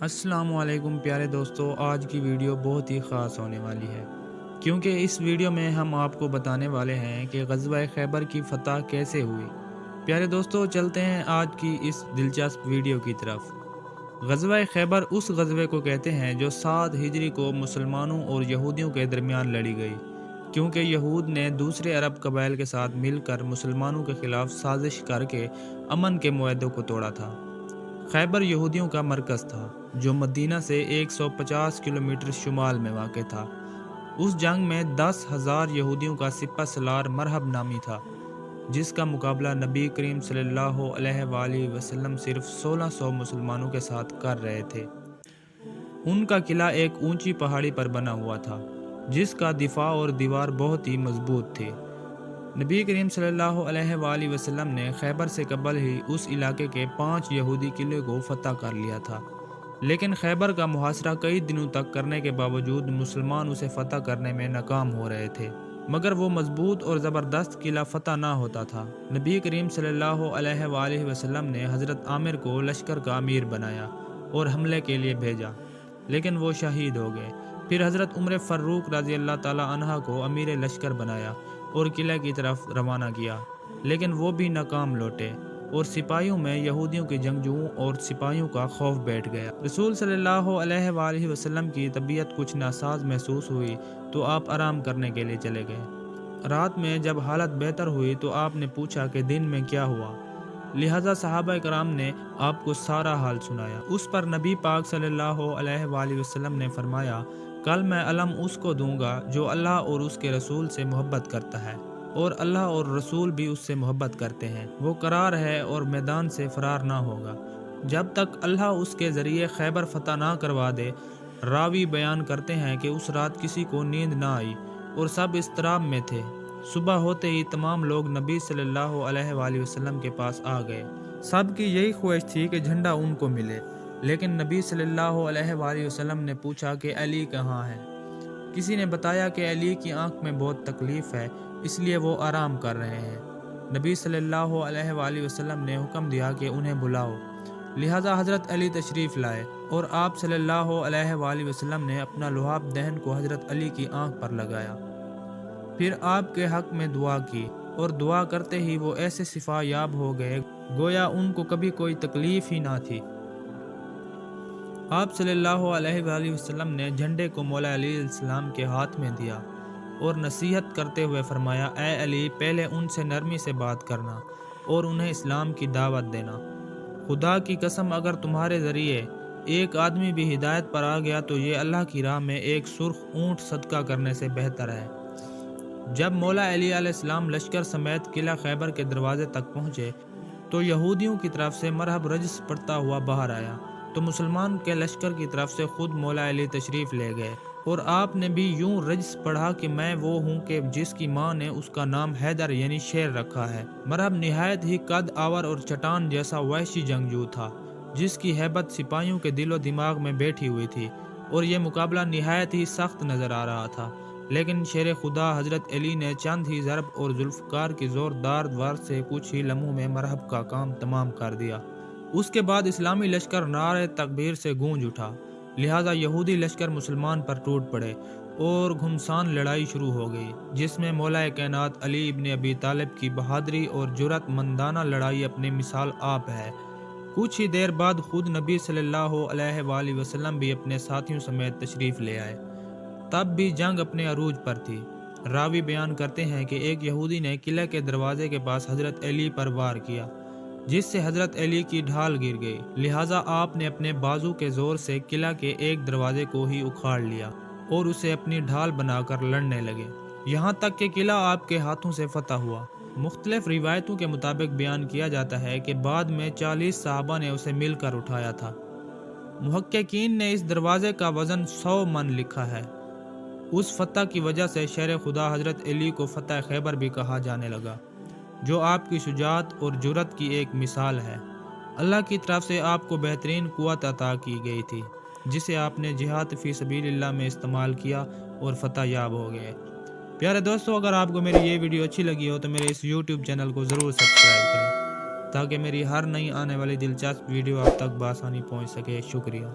السلام علیکم پیارے دوستو، آج کی ویڈیو بہت ہی خاص ہونے والی ہے کیونکہ اس ویڈیو میں ہم آپ کو بتانے والے ہیں کہ غزوہ خیبر کی فتح کیسے ہوئی۔ پیارے دوستو، چلتے ہیں آج کی اس دلچسپ ویڈیو کی طرف۔ غزوہ خیبر اس غزوے کو کہتے ہیں جو 7 ہجری کو مسلمانوں اور یہودیوں کے درمیان لڑی گئی، کیونکہ یہود نے دوسرے عرب قبائل کے ساتھ مل کر مسلمانوں کے خلاف سازش کر کے امن کے معاہدوں کو توڑا تھا۔ خیبر یہودیوں کا مرکز تھا جو مدینہ سے 150 کلومیٹر شمال میں واقع تھا۔ اس جنگ میں 10,000 یہودیوں کا سپہ سالار مرہب نامی تھا، جس کا مقابلہ نبی کریم صلی اللہ علیہ وآلہ وسلم صرف 1600 مسلمانوں کے ساتھ کر رہے تھے۔ ان کا قلعہ ایک اونچی پہاڑی پر بنا ہوا تھا جس کا دفاع اور دیوار بہت ہی مضبوط تھی۔ نبی کریم صلی اللہ علیہ وآلہ وسلم نے خیبر سے قبل ہی اس علاقے کے 5 یہودی قلعے کو فتح کر لیا تھا، لیکن خیبر کا محاصرہ کئی دنوں تک کرنے کے باوجود مسلمان اسے فتح کرنے میں ناکام ہو رہے تھے، مگر وہ مضبوط اور زبردست قلعہ فتح نہ ہوتا تھا۔ نبی کریم صلی اللہ علیہ وآلہ وسلم نے حضرت عامر کو لشکر کا امیر بنایا اور حملے کے لیے بھیجا، لیکن وہ شہید ہو گئے۔ پھر حضرت عمر فاروق رضی اللہ تعالیٰ عنہ کو امیر لشکر بنایا اور قلعہ کی طرف روانہ کیا، لیکن وہ بھی ناکام لوٹے اور سپاہیوں میں یہودیوں کے جنگجوؤں اور سپاہیوں کا خوف بیٹھ گیا۔ رسول صلی اللہ علیہ وآلہ وسلم کی طبیعت کچھ ناساز محسوس ہوئی تو آپ آرام کرنے کے لیے چلے گئے۔ رات میں جب حالت بہتر ہوئی تو آپ نے پوچھا کہ دن میں کیا ہوا، لہٰذا صحابہ کرام نے آپ کو سارا حال سنایا۔ اس پر نبی پاک صلی اللہ علیہ وآلہ وسلم نے فرمایا، کل میں علم اس کو دوں گا جو اللہ اور اس کے رسول سے محبت کرتا ہے، اور اللہ اور رسول بھی اس سے محبت کرتے ہیں، وہ قرار ہے اور میدان سے فرار نہ ہوگا جب تک اللہ اس کے ذریعے خیبر فتح نہ کروا دے۔ راوی بیان کرتے ہیں کہ اس رات کسی کو نیند نہ آئی اور سب اضطراب میں تھے۔ صبح ہوتے ہی تمام لوگ نبی صلی اللہ علیہ وآلہ وسلم کے پاس آ گئے۔ سب کی یہی خواہش تھی کہ جھنڈا ان کو ملے، لیکن نبی صلی اللہ علیہ وآلہ وسلم نے پوچھا کہ علی کہاں ہے؟ کسی نے بتایا کہ علی کی آنکھ میں بہت تکلیف ہے، اس لیے وہ آرام کر رہے ہیں۔ نبی صلی اللہ علیہ وآلہ وسلم نے حکم دیا کہ انہیں بلاؤ، لہٰذا حضرت علی تشریف لائے اور آپ صلی اللہ علیہ وآلہ وسلم نے اپنا لحاف دہن کو حضرت علی کی آنکھ پر لگایا، پھر آپ کے حق میں دعا کی اور دعا کرتے ہی وہ ایسے شفا یاب ہو گئے گویا ان کو کبھی کوئی تکلیف ہی نہ تھی۔ آپ صلی اللہ علیہ وآلہ وسلم نے جھنڈے کو مولا علی علیہ السلام کے ہاتھ میں دیا اور نصیحت کرتے ہوئے فرمایا، اے علی، پہلے ان سے نرمی سے بات کرنا اور انہیں اسلام کی دعوت دینا۔ خدا کی قسم، اگر تمہارے ذریعے ایک آدمی بھی ہدایت پر آ گیا تو یہ اللہ کی راہ میں ایک سرخ اونٹ صدقہ کرنے سے بہتر ہے۔ جب مولا علی علیہ السلام لشکر سمیت قلعہ خیبر کے دروازے تک پہنچے تو یہودیوں کی طرف سے مرہب رجس پڑتا ہوا باہر آیا، تو مسلمان کے لشکر کی طرف سے خود مولا علی تشریف لے گئے اور آپ نے بھی یوں رجس پڑھا کہ میں وہ ہوں کہ جس کی ماں نے اس کا نام حیدر یعنی شیر رکھا ہے۔ مرہب نہایت ہی قد آور اور چٹان جیسا وحشی جنگجو تھا جس کی ہیبت سپاہیوں کے دل و دماغ میں بیٹھی ہوئی تھی، اور یہ مقابلہ نہایت ہی سخت نظر آ رہا تھا، لیکن شیر خدا حضرت علی نے چند ہی ضرب اور ذوالفقار کی زوردار وار سے کچھ ہی لمحوں میں مرہب کا کام تمام کر دیا۔ اس کے بعد اسلامی لشکر نعرہ تکبیر سے گونج اٹھا، لہٰذا یہودی لشکر مسلمان پر ٹوٹ پڑے اور گھمسان لڑائی شروع ہو گئی، جس میں مولا کائنات علی ابن ابی طالب کی بہادری اور جرأت مندانہ لڑائی اپنی مثال آپ ہے۔ کچھ ہی دیر بعد خود نبی صلی اللہ علیہ وآلہ وسلم بھی اپنے ساتھیوں سمیت تشریف لے آئے۔ تب بھی جنگ اپنے عروج پر تھی۔ راوی بیان کرتے ہیں کہ ایک یہودی نے قلعے کے دروازے کے پاس حضرت علی پر وار کیا، جس سے حضرت علی کی ڈھال گر گئی، لہٰذا آپ نے اپنے بازو کے زور سے قلعہ کے ایک دروازے کو ہی اکھاڑ لیا اور اسے اپنی ڈھال بنا کر لڑنے لگے، یہاں تک کہ قلعہ آپ کے ہاتھوں سے فتح ہوا۔ مختلف روایتوں کے مطابق بیان کیا جاتا ہے کہ بعد میں 40 صحابہ نے اسے مل کر اٹھایا تھا۔ محققین نے اس دروازے کا وزن 100 من لکھا ہے۔ اس فتح کی وجہ سے شیر خدا حضرت علی کو فتح خیبر بھی کہا جانے لگا، جو آپ کی شجاعت اور جرأت کی ایک مثال ہے۔ اللہ کی طرف سے آپ کو بہترین قوت عطا کی گئی تھی، جسے آپ نے جہاد فی سبیل اللہ میں استعمال کیا اور فتح یاب ہو گئے۔ پیارے دوستو، اگر آپ کو میری یہ ویڈیو اچھی لگی ہو تو میرے اس یوٹیوب چینل کو ضرور سبسکرائب کریں تاکہ میری ہر نئی آنے والی دلچسپ ویڈیو آپ تک بآسانی پہنچ سکے۔ شکریہ۔